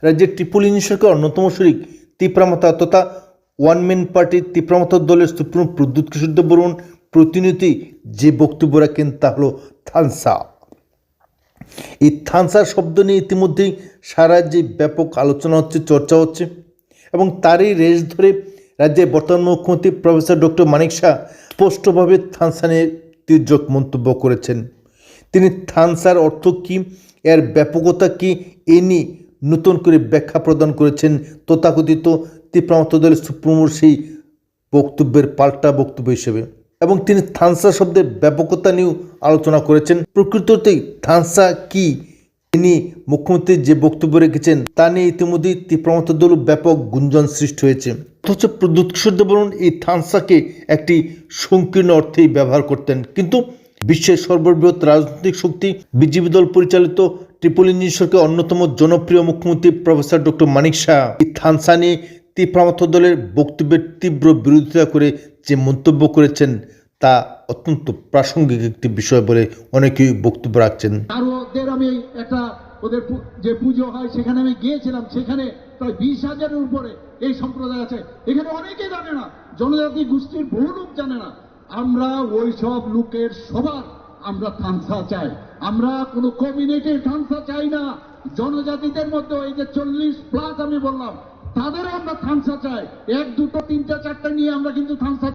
রাজ্যের ত্রিপলিনী সরকার অন্যতম শরিক তিপ্রামাতা তথা ওয়ান মেন পার্টির তিপ্রামাতা দলের সুপ্রিমো প্রদ্যুৎ কিশোর দেববর্মন প্রতিনিধি যে বক্তব্য রাখেন তা হলো থানসা। এই থানসা শব্দ নিয়ে ইতিমধ্যেই সারা রাজ্যে ব্যাপক আলোচনা হচ্ছে, চর্চা হচ্ছে এবং তারই রেশ ধরে রাজ্যের বর্তমান মুখ্যমন্ত্রী প্রফেসর ডক্টর মানিক শাহ স্পষ্টভাবে থানসা নিয়ে তীর্যক মন্তব্য করেছেন। তিনি থানসার অর্থ কী, এর ব্যাপকতা কী, এ নিয়ে নতুন করে ব্যাখ্যা প্রদান করেছেন তথাকথিত তিপ্রামাতা দলের সুপ্রিমোর সেই বক্তব্যের পাল্টা বক্তব্য হিসেবে। এবং তিনি থানসা শব্দের ব্যাপকতা নিয়েও আলোচনা করেছেন। প্রকৃততেই থানসা কি তিনি মুখ্যমন্ত্রী যে বক্তব্য রেখেছেন তা নিয়ে ইতিমধ্যেই তিপ্রামাতা দল ব্যাপক গুঞ্জন সৃষ্টি হয়েছে। অথচ প্রদ্যুৎ কিশোর দেববর্মন এই থানসাকে একটি সংকীর্ণ অর্থেই ব্যবহার করতেন, কিন্তু বিশ্বের সর্ববৃহৎ রাজনৈতিক শক্তি বিজেপি দল পরিচালিত ত্রিপলিনী সরকারের অন্যতম জনপ্রিয় মুখ্যমন্ত্রী প্রফেসর ডক্টর মানিক শাহ এই থানসা নিয়ে তিপ্রামাতা দলের বক্তব্যের তীব্র বিরোধিতা করে যে মন্তব্য করেছেন তা অত্যন্ত প্রাসঙ্গিক একটি বিষয় বলে অনেকেই বক্তব্য রাখছেন। আমি একটা ওদের যে পুজো হয় সেখানে আমি গিয়েছিলাম, সেখানে প্রায় 20,000-এর উপরে এই সম্প্রদায় আছে। এখানে অনেকে জানে না, জনজাতি গোষ্ঠীর বহু লোক জানে না। আমরা ওই সব লোকের সবার আমরা থানসা চাই, আমরা কোনো কমিউনিটির থানসা চাই না। জনজাতিদের মধ্যে এই যে 40+ আমি বললাম তাদেরও আমরা থানসা চাই। 1, 2, 3, 4 নিয়ে আমরা কিন্তু থানসা